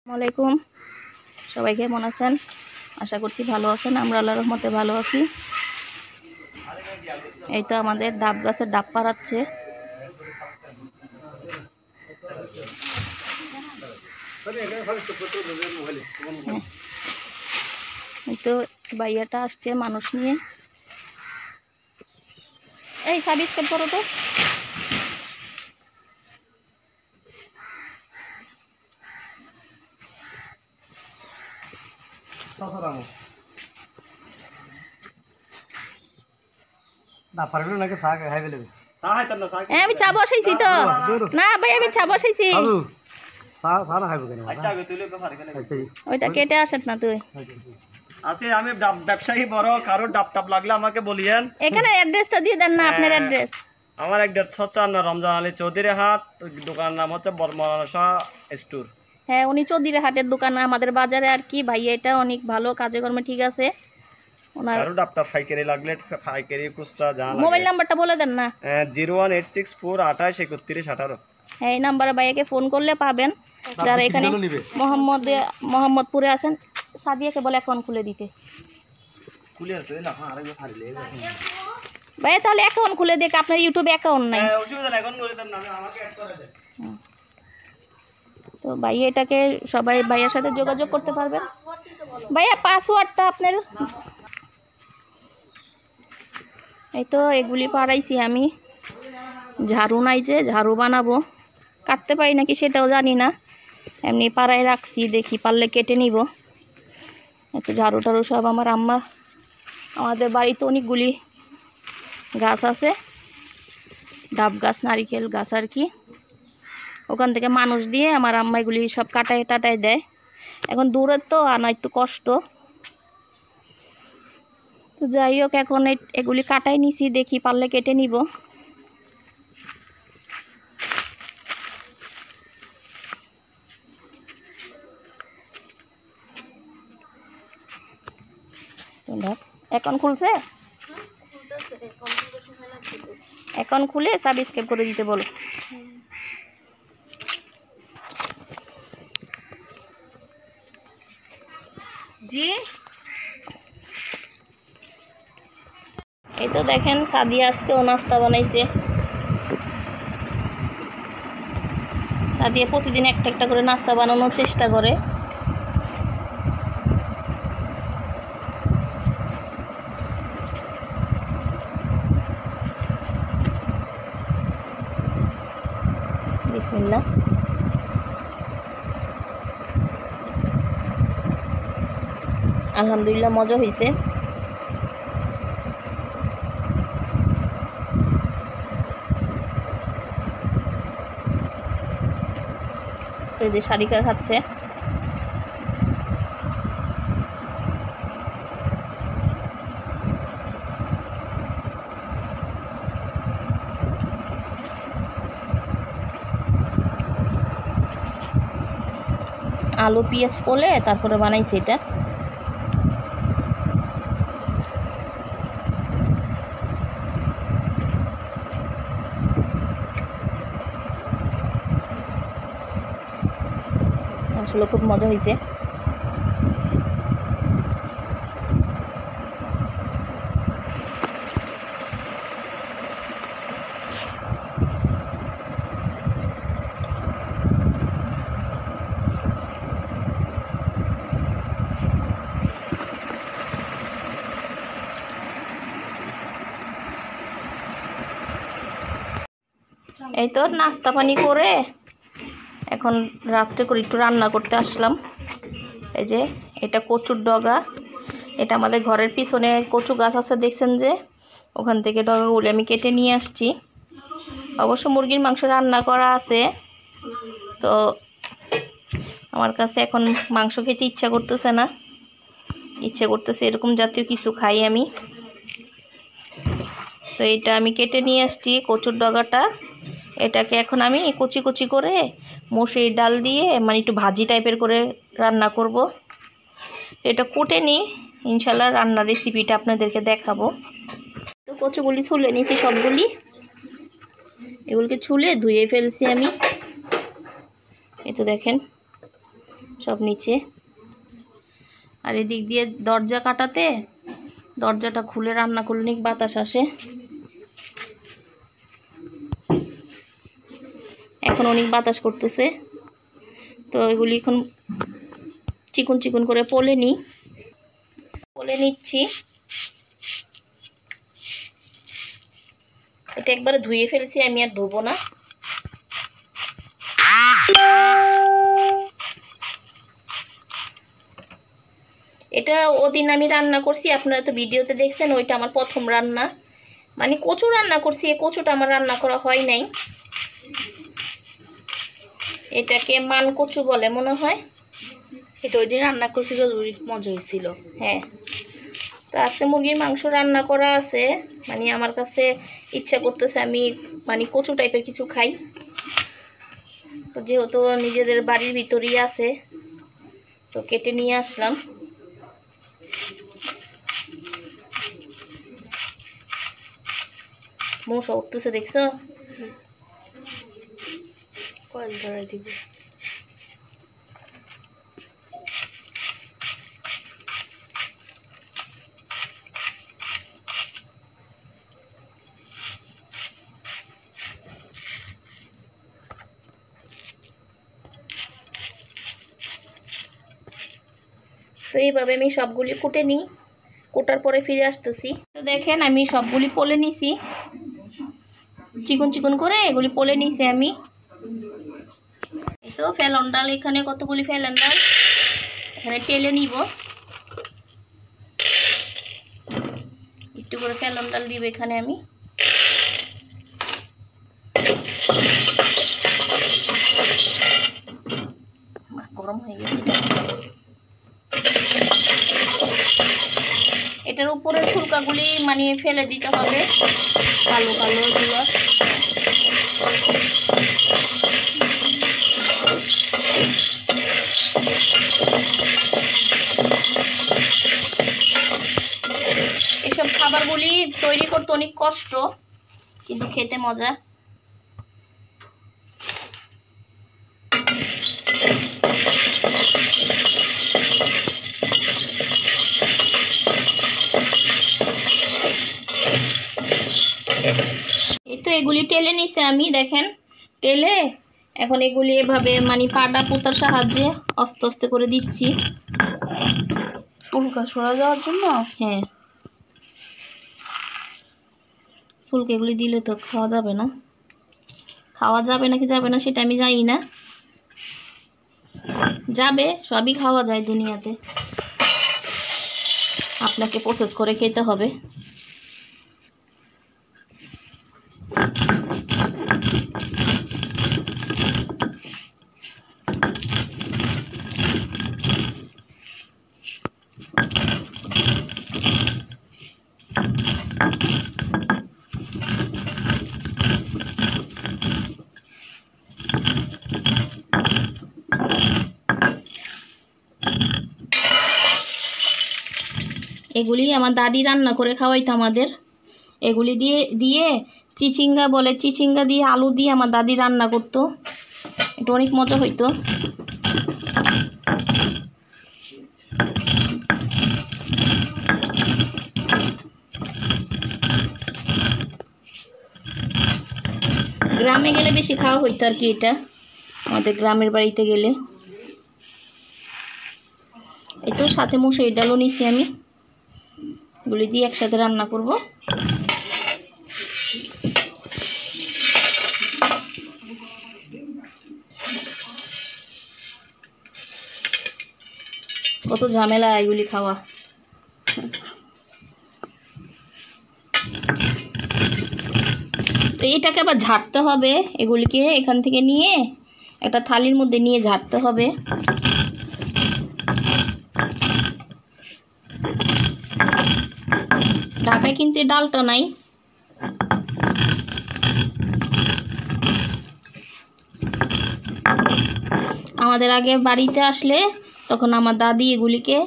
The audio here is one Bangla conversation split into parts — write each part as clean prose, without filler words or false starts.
আসসালামাইকুম, সবাই কেমন আছেন? আশা করছি ভালো আছেন। আমরা আল্লাহর রহমতে ভালো আছি। এই তো আমাদের ডাব গাছের ডাব পাড়াচ্ছে। এই তো ভাইয়াটা আসছে মানুষ নিয়ে। এই সাবস্ক্রাইব করো তো। আমি চা বসাইছি তো না ভাই, আমি চা বসাইছি। ওইটা কেটে আসেন না তুই। আমি ব্যবসায়ী বড়, কারো ডাব টাব লাগলে আমাকে বলিয়েন। এখানে অ্যাড্রেসটা দিয়ে দেন না, আপনার অ্যাড্রেস। আমার অ্যাড্রেস হচ্ছে রমজান আলী চৌধুরী হাট, দোকানের নাম হচ্ছে বর্মশা স্টোর। হ্যাঁ, উনি চৌধুরী হাটের দোকান আমাদের বাজারে আর কি। ভাইয়া এটা অনেক ভালো কাজে কর্মে ঠিক আছে। ওনার কারো ডাব টাব পাইকারি লাগলে পাইকারি খুচরা জানা। মোবাইল নাম্বারটা বলে দেন না। 01864283118। হ্যাঁ, এই নাম্বারে ভাইয়াকে ফোন করলে পাবেন। যারা এখানে মোহাম্মদপুরে আছেন, সাদিয়াকে বলে অ্যাকাউন্ট খুলে দিতে। ভাইয়া তাহলে অ্যাকাউন্ট খুলে দেখ, আপনার ইউটিউবে অ্যাকাউন্ট নাই। তো ভাইয়া এটাকে সবাই ভাইয়ার সাথে যোগাযোগ করতে পারবেন। ভাইয়া পাসওয়ার্ডটা আপনার। এই তো এগুলি পাড়াইছি আমি। ঝাড়ু নাই, যে ঝাড়ু বানাবো, কাটতে পারি নাকি সেটাও জানি না। এমনি পাড়ায় রাখছি, দেখি পারলে কেটে নিব। এত ঝাড়ু টাড়ু সব আমার আম্মা। আমাদের বাড়িতে অনেকগুলি গাছ আছে, ডাব গাছ, নারিকেল গাছ আর কি। ওখান থেকে মানুষ দিয়ে আমার আম্মা এগুলি সব কাটায় টাটায় দেয়। এখন দূরের তো আনা একটু কষ্ট। তো যাই হোক, এখন এগুলি কাটাই নিছি, দেখি পারলে কেটে নিব। অ্যাকাউন্ট খুলছে, অ্যাকাউন্ট খুলে সাবস্ক্রাইব করে দিতে বলো। জি, এই তো দেখেন সাদিয়া আজকেও নাস্তা বানাইছে। সাদিয়া প্রতিদিন একটা একটা করে নাস্তা বানানোর চেষ্টা করে। বিসমিল্লাহ। আলহামদুলিল্লাহ, মজা হয়েছে। তো এই যে সারিকা খাচ্ছে। আলু পেঁয়াজ পোলে তারপরে বানাইছি এটা। আসলে খুব মজা হয়েছে। এই তো নাস্তা পানি করে এখন রাত্রে করে একটু রান্না করতে আসলাম। এই যে এটা কচুর ডগা। এটা আমাদের ঘরের পিছনে কচু গাছ আছে, দেখছেন যে, ওখান থেকে ডগাগুলো আমি কেটে নিয়ে আসছি। অবশ্য মুরগির মাংস রান্না করা আছে, তো আমার কাছে এখন মাংস খেতে ইচ্ছা করতেছে না। ইচ্ছে করতেছে এরকম জাতীয় কিছু খাই আমি। তো এটা আমি কেটে নিয়ে আসছি কচুর ডগাটা। এটাকে এখন আমি কুচি কুচি করে মসুরির ডাল দিয়ে মানে একটু ভাজি টাইপের করে রান্না করব। এটা কুটে নিই, ইনশাল্লাহ রান্নার রেসিপিটা আপনাদেরকে দেখাবো। তো কচুগুলি ছুলে নিয়েছি সবগুলি। এগুলিকে ছুলে ধুয়ে ফেলছি আমি। এই তো দেখেন সব নিচে। আর এদিক দিয়ে দরজা কাটাতে দরজাটা খুলে রান্না করলে অনেক বাতাস আসে। এখন অনেক বাতাস করতেছে, তো এগুলি এখন চিকন চিকন করে পলে নিচ্ছি। এটা একবারে ধুয়ে ফেলছি, আমি আর ধোবো না। এটা ওদিন আমি রান্না করছি, আপনারা তো ভিডিওতে দেখছেন, ওইটা আমার প্রথম রান্না। মানে কচু রান্না করছি, এই কচুটা আমার রান্না করা হয় নাই। এটাকে মান কচু বলে মনে হয়। এটা ওই দিন রান্না করছিল, মজা হয়েছিল। হ্যাঁ, তো আজকে মুরগির মাংস রান্না করা আছে। মানে আমার কাছে ইচ্ছা করতেছে আমি মানে কচু টাইপের কিছু খাই। তো যেহেতু নিজেদের বাড়ির ভিতরেই আছে, তো কেটে নিয়ে আসলাম। মশা উঠতেছে, দেখছো? কয়েল ধরাই দিব। তো এইভাবে আমি সবগুলি কুটে নিই, কোটার পরে ফিরে আসতেছি। তো দেখেন আমি সবগুলি পলে নিছি, চিকন চিকন করে এগুলি পলে নিছি আমি। এই তো ফেলন ডাল, এখানে কতগুলি ফেলন ডাল এখানে টেলে নিব। একটু করে ফেলন ডাল দিব এখানে আমি। গরম হয়ে গেছে। এটার উপরে ফুলকাগুলি মানে ফেলে দিতে হবে, কালো কালো গুলো। এসব খাবারগুলি তৈরি করতে অনেক কষ্ট, কিন্তু খেতে মজা। এই তো এগুলি টেলে নিছে আমি, দেখেন টেলে এখন এগুলি এভাবে মানে পাটা পুতার সাহায্যে আস্তে আস্তে করে দিচ্ছি, চুলকা সরা যাওয়ার জন্য। হ্যাঁ, চুলকে এগুলি দিলে তো খাওয়া যাবে না। খাওয়া যাবে নাকি যাবে না সেটা আমি জানি না। যাবে, সবই খাওয়া যায় দুনিয়াতে, আপনাকে প্রসেস করে খেতে হবে। এগুলি আমার দাদি রান্না করে খাওয়াইতো আমাদের। এগুলি দিয়ে চিচিঙ্গা বলে, চিচিঙ্গা দিয়ে আলু দিয়ে আমার দাদি রান্না করতো, এটা অনেক মজা হইতো। গ্রামে গেলে বেশি খাওয়া হইতো আর কি, এটা আমাদের গ্রামের বাড়িতে গেলে। এই তো সাথে মশারি ডালও নিছি আমি, এগুলি দিয়ে একসাথে রান্না করব। কত ঝামেলা এগুলি খাওয়া। তো এটাকে আবার ঝাড়তে হবে, এগুলিকে এখান থেকে নিয়ে একটা থালির মধ্যে নিয়ে ঝাড়তে হবে। ঢাকায় কিন্তু ডালটা নাই। আমাদের আগে বাড়িতে আসলে তখন আমার দাদি এগুলিকে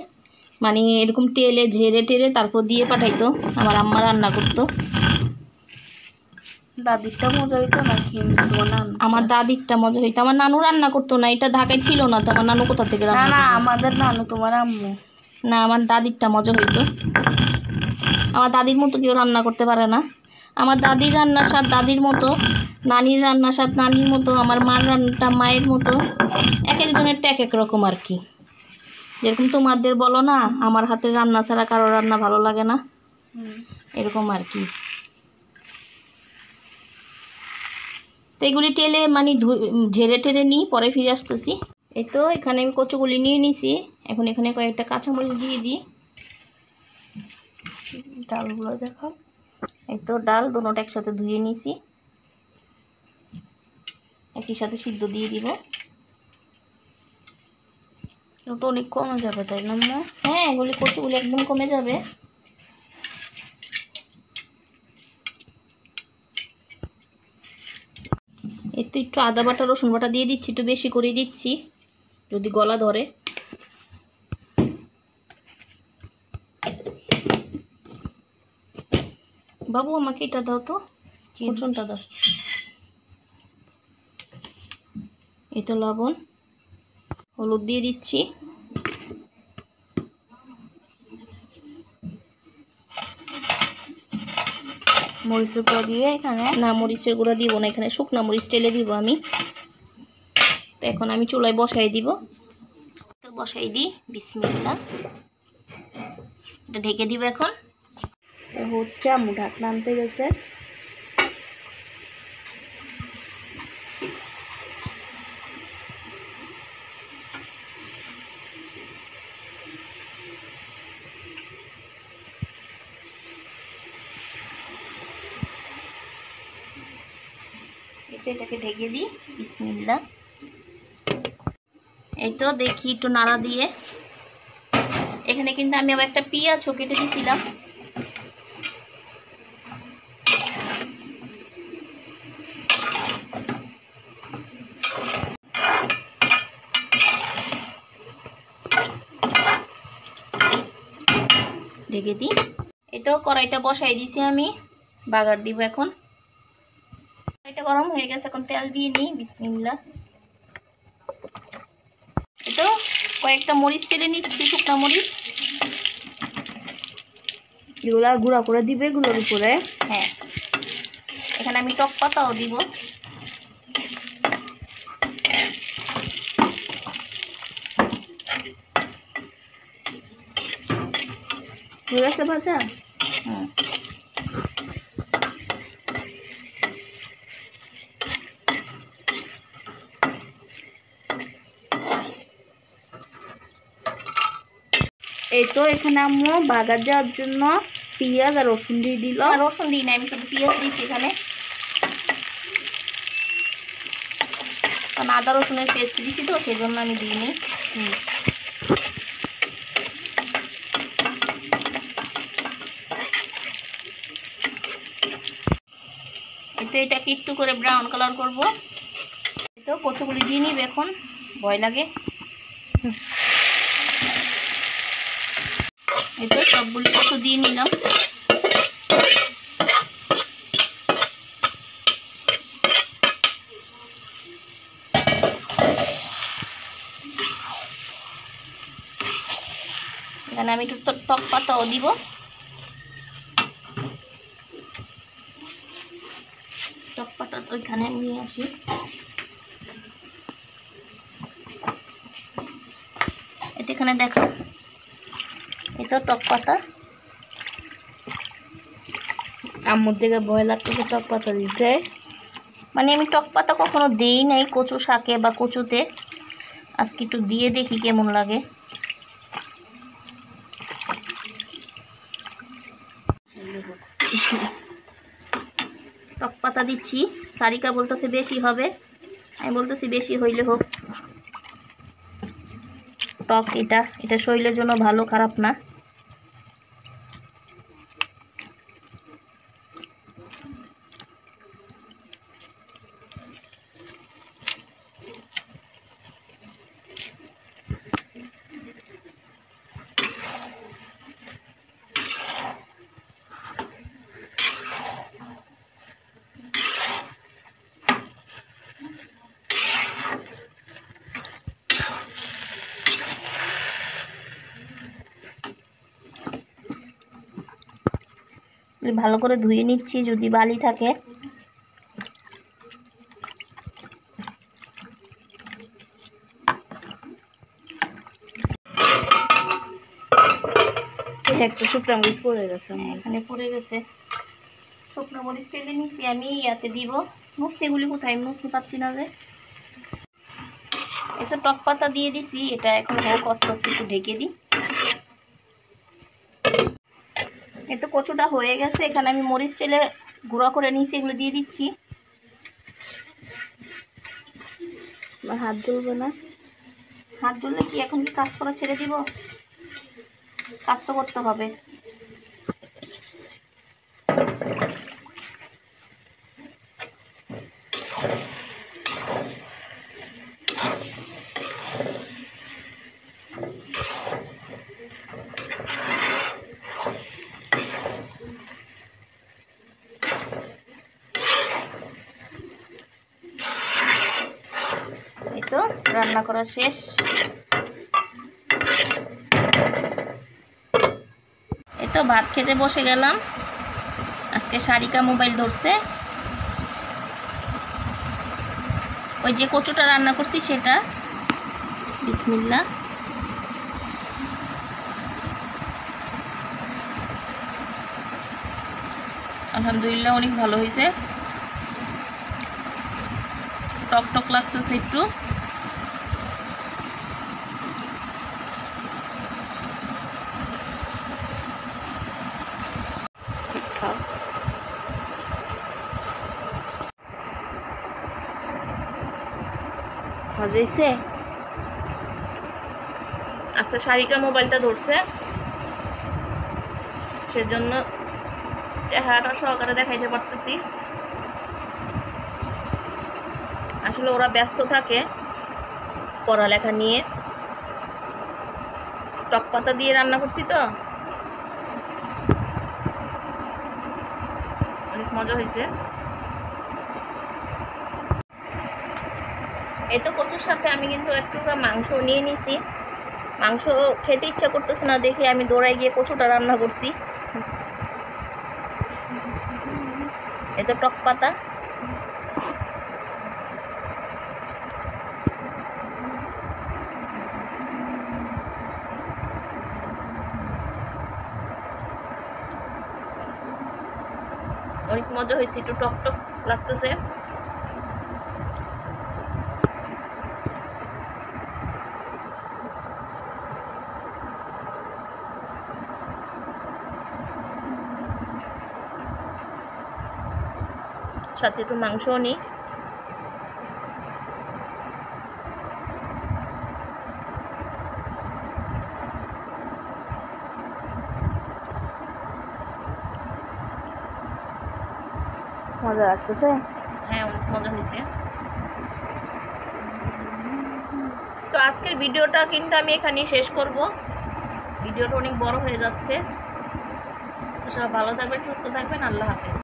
মানে এরকম তেলে ঝেড়ে টেরে তারপর দিয়ে পাঠাইতো, আমার আম্মা রান্না করতো। দাদিরটা মজা হইতো নাকি তোমার নানু? আমার দাদিরটা মজা হইতো, আমার নানু রান্না করতো না, এটা ঢাকায় ছিল না তো আমার নানু কোথা থেকে না রান্না না, করবে? আমাদের নানু তোমার আম্মু। না, আমার দাদিরটা মজা হইতো। আমার দাদির মতো কেউ রান্না করতে পারে না। আমার দাদির রান্নার স্বাদ দাদির মতো, নানির রান্নার স্বাদ নানির মতো, আমার মার রান্নাটা মায়ের মতো। এক একজনের এক এক রকম আর কি। যেরকম তোমাদের বলো না আমার হাতের রান্না ছাড়া কারো রান্না ভালো লাগে না, এরকম আর কি। তো এগুলি টেলে মানে ঝেড়ে টেরে নিই, পরে ফিরে আসতেছি। এই তো এখানে আমি কচুগুলি নিয়ে নিছি, এখন এখানে কয়েকটা কাঁচামরিচ দিয়ে দিই। ডালগুলো দেখো। এই তো ডাল দুটোটা একসাথে ধুয়ে নিছি, একই সাথে সিদ্ধ দিয়ে দিব। ওটা অনেক কমে যাবে তাই না মা? হ্যাঁ, এগুলি কচুগুলি একদম কমে যাবে। এই তো একটু আদা বাটা রসুন বাটা দিয়ে দিচ্ছি, একটু বেশি করে দিচ্ছি যদি গলা ধরে। বাবু আমাকে এটা দাও তো, রসুনটা দাও। এই তো লবণ, হলুদ দিয়ে দিচ্ছি। মরিচের গুঁড়ো দিবে এখানে? না, মরিচের গুঁড়া দিব না, এখানে শুকনা মরিচ টেলে দিব আমি। তো এখন আমি চুলায় বসাই দিব। তো বসাই দিই, বিসমিল্লাহ। এটা ঢেকে দিব এখন। হচ্ছে আম্মু ঢাকনা আনতে গেছে। এটাকে ঢেকে দিই, বিসমিল্লাহ। এই তো দেখি একটু নাড়া দিয়ে, এখানে কিন্তু আমি আবার একটা পেঁয়াজও কেটে দিয়েছিলাম। ঢেকে দিই। এই তো কড়াইটা বসাই দিয়েছি আমি, বাগার দিব এখন। কড়াইটা গরম হয়ে গেছে, এখন তেল দিয়ে নিই, বিসমিল্লাহ। এই তো কয়েকটা মরিচ টেলে নিচ্ছি, শুকনা মরিচ। এগুলা গুঁড়া করে দিবে এগুলোর উপরে? হ্যাঁ, এখানে আমি টক পাতাও দিব। হয়ে গেছে ভাজা? হুম, এই তো এখানে আম্মু বাগার দেওয়ার জন্য পেঁয়াজ আর রসুন দিয়ে দিল। রসুন দিই না, আমি শুধু পেঁয়াজ দিয়েছি এখানে, কারণ আদা রসুনের পেস্ট দিছি তো সেই জন্য আমি দিইনি। তো এটাকে একটু করে ব্রাউন কালার করব। তো কচুগুলি দিয়ে নিব এখন, ভয় লাগে। এই তো সবগুলি কচু দিয়ে নিলাম। এখানে আমি একটু টক পাতাও দিব। টক পাতা ওইখানে নিয়ে আসি। এতে এখানে দেখো, এই তো টক পাতা। আম্মুর দিকে ভয় লাগতেছে টক পাতা দিতে। মানে আমি টক পাতা কখনো দেই নাই কচু শাকে বা কচুতে, আজকে একটু দিয়ে দেখি কেমন লাগে। টক পাতা দিচ্ছি, সারিকা বলতেছে বেশি হবে, আমি বলতেছি বেশি হইলে হোক। টক এটা এটা শরীরের জন্য ভালো, খারাপ না। ভালো করে ধুয়ে নিচ্ছি যদি বালি থাকে। একটা শুকনো মরিচ পড়ে গেছে এখানে পড়ে গেছে, শুকনো মরিচ টেলে নিচ্ছি আমি। ইয়াতে দিব মুসনিগুলি, কোথায় মুসনি পাচ্ছি না যে। এ তো টক পাতা দিয়ে দিছি, এটা এখন হোক, আস্তে আস্তে একটু ঢেকে দিই। এ তো কচুটা হয়ে গেছে, এখানে আমি মরিচ টেলে গুঁড়া করে নিয়েছি, এগুলো দিয়ে দিচ্ছি। হাত জ্বলবে না? হাত জ্বললে কি এখন কি কাজ করা ছেড়ে দিব? কাজ তো করতে হবে। এই তো রান্না করা শেষ। এই তো ভাত খেতে বসে গেলাম। আজকে সারিকা মোবাইল ধরছে, ওই যে কচুটা রান্না করছি সেটা। বিসমিল্লাহ। আলহামদুলিল্লাহ অনেক ভালো হয়েছে, টক টক লাগতেছে একটু। খাও। ভাজাইছে? আজকে সারিকা মোবাইলটা ধরছে, সেজন্য চেহারাটা সহকারে দেখাইতে পারতেছি। আসলে ওরা ব্যস্ত থাকে পড়ালেখা নিয়ে। টক পাতা দিয়ে রান্না করছি তো, অনেক মজা হয়েছে। এই তো কচুর সাথে আমি কিন্তু একটু মাংস নিয়ে নিছি। মাংস খেতে ইচ্ছা করতেছে না দেখে আমি দৌড়ায় গিয়ে কচুটা রান্না করছি। এই তো টক পাতা। অনেক মজা হয়েছে, একটু টক টক লাগতেছে। সাথে একটু মাংসও নিই। মজা লাগতেছে? হ্যাঁ, অনেক মজা হয়েছে। তো আজকের ভিডিওটা কিন্তু আমি এখানেই শেষ করব। ভিডিওটা অনেক বড় হয়ে যাচ্ছে। তো সব ভালো থাকবেন, সুস্থ থাকবেন। আল্লাহ হাফেজ।